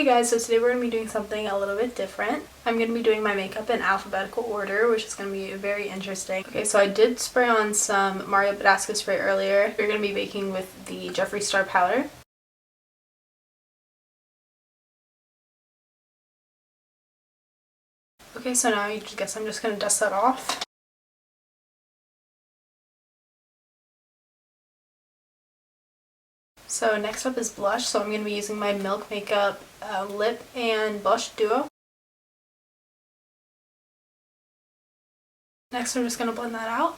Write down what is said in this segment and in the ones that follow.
Hey guys, so today we're going to be doing something a little bit different. I'm going to be doing my makeup in alphabetical order, which is going to be very interesting. Okay, so I did spray on some Mario Badescu spray earlier. We're going to be baking with the Jeffree Star powder. Okay, so now I guess I'm just going to dust that off. So next up is blush, so I'm going to be using my Milk Makeup lip and blush duo. Next I'm just going to blend that out.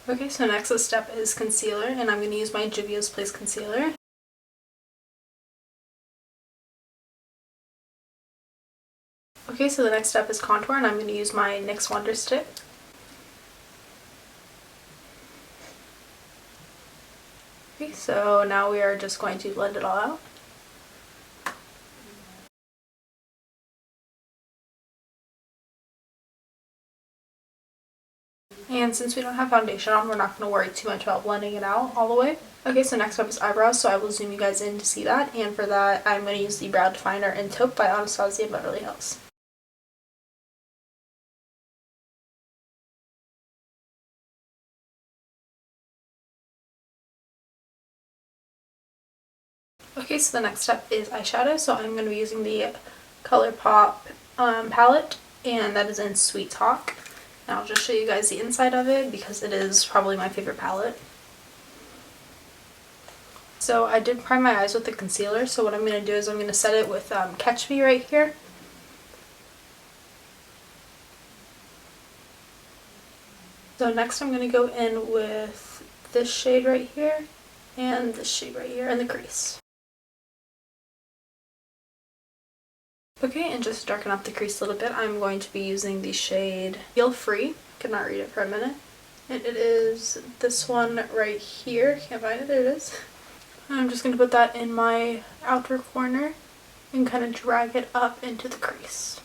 Okay, so next step is concealer, and I'm going to use my Juvia's Place concealer. Okay, so the next step is contour, and I'm going to use my NYX Wonder Stick. Okay, so now we are just going to blend it all out. And since we don't have foundation on, we're not going to worry too much about blending it out all the way. Okay, so next up is eyebrows, so I will zoom you guys in to see that. And for that, I'm going to use the Brow Definer in Taupe by Anastasia Beverly Hills. Okay, so the next step is eyeshadow, so I'm going to be using the ColourPop palette, and that is in Sweet Talk. And I'll just show you guys the inside of it because it is probably my favorite palette. So I did prime my eyes with the concealer, so what I'm going to do is I'm going to set it with Catch Me right here. So next I'm going to go in with this shade right here and this shade right here in the crease. Okay, and just to darken up the crease a little bit, I'm going to be using the shade Feel Free. Could not read it for a minute. And it is this one right here. Can't find it. There it is. I'm just going to put that in my outer corner and kind of drag it up into the crease.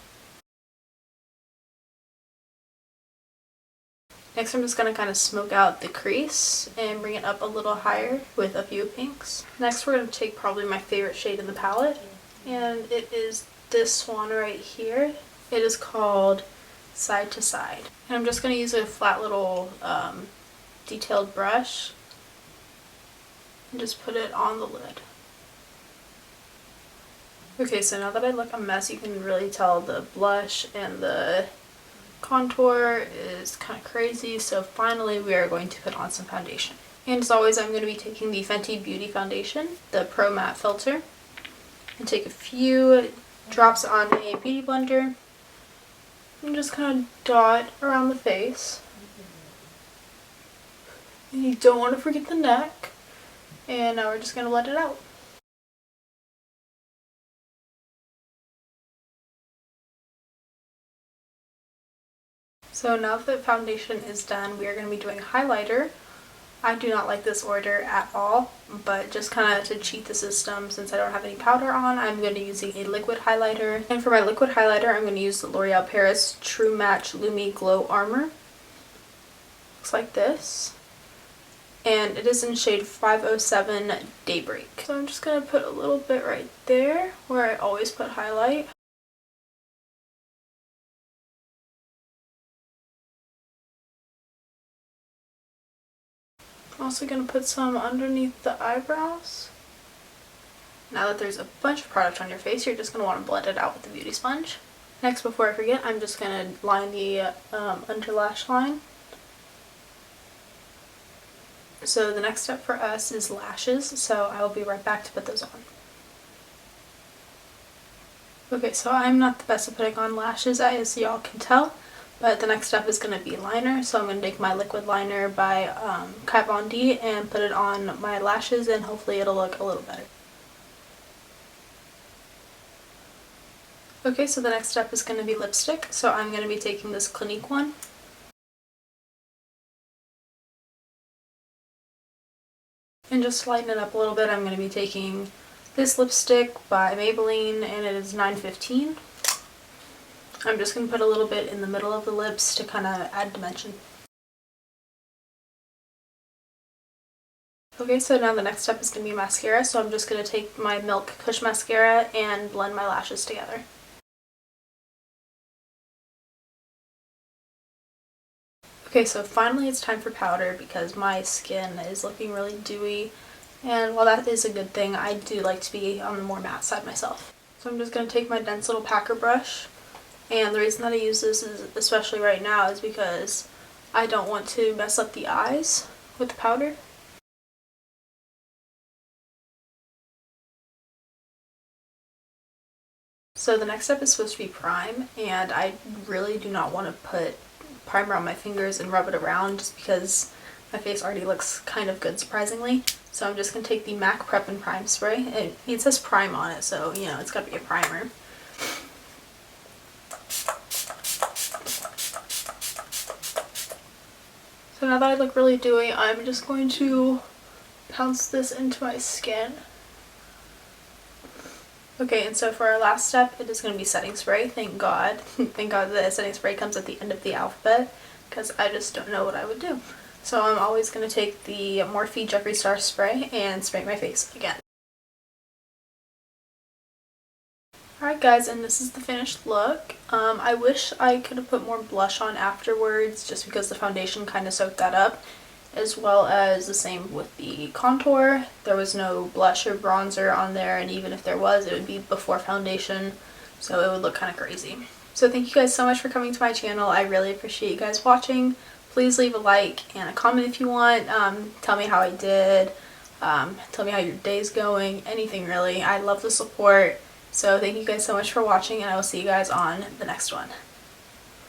Next I'm just going to kind of smoke out the crease and bring it up a little higher with a few pinks. Next we're going to take probably my favorite shade in the palette, and it is this one right here. It is called Side to Side. And I'm just going to use a flat little detailed brush and just put it on the lid. Okay, so now that I look a mess, you can really tell the blush and the contour is kind of crazy, so finally we are going to put on some foundation. And as always, I'm going to be taking the Fenty Beauty Foundation, the Pro Matte Filter, and take a few drops on a beauty blender and just kind of dot around the face. And you don't want to forget the neck. And now we're just going to let it out. So now that foundation is done, we are going to be doing highlighter. I do not like this order at all, but just kind of to cheat the system, since I don't have any powder on, I'm going to be using a liquid highlighter. And for my liquid highlighter, I'm going to use the L'Oreal Paris True Match Lumi Glow Armor. Looks like this. And it is in shade 507 Daybreak. So I'm just going to put a little bit right there, where I always put highlight. I'm also going to put some underneath the eyebrows. Now that there's a bunch of product on your face, you're just going to want to blend it out with the beauty sponge. Next, before I forget, I'm just going to line the under lash line. So the next step for us is lashes, so I will be right back to put those on. Okay, so I'm not the best at putting on lashes, as y'all can tell. But the next step is going to be liner, so I'm going to take my liquid liner by Kat Von D and put it on my lashes, and hopefully it'll look a little better. Okay, so the next step is going to be lipstick, so I'm going to be taking this Clinique one. And just to lighten it up a little bit, I'm going to be taking this lipstick by Maybelline, and it is 915. I'm just going to put a little bit in the middle of the lips to kind of add dimension. Okay, Okay, so now the next step is going to be mascara, so I'm just going to take my Milk Kush mascara and blend my lashes together. Okay, so finally it's time for powder because my skin is looking really dewy, and while that is a good thing, I do like to be on the more matte side myself. So I'm just going to take my dense little packer brush, and the reason that I use this is, especially right now, is because I don't want to mess up the eyes with the powder. So the next step is supposed to be prime, and I really do not want to put primer on my fingers and rub it around just because my face already looks kind of good, surprisingly. So I'm just going to take the MAC Prep and Prime Spray. It says prime on it, so you know it's got to be a primer. So now that I look really dewy, I'm just going to pounce this into my skin. Okay, and so for our last step, it is going to be setting spray. Thank God. Thank God the setting spray comes at the end of the alphabet, because I just don't know what I would do. So I'm always going to take the Morphe Jeffree Star spray and spray my face again. Alright guys, and this is the finished look. I wish I could have put more blush on afterwards just because the foundation kind of soaked that up, as well as the same with the contour. There was no blush or bronzer on there, and even if there was, it would be before foundation, so it would look kind of crazy. So thank you guys so much for coming to my channel. I really appreciate you guys watching. Please leave a like and a comment if you want. Tell me how I did. Tell me how your day's going. Anything really. I love the support. So thank you guys so much for watching, and I will see you guys on the next one.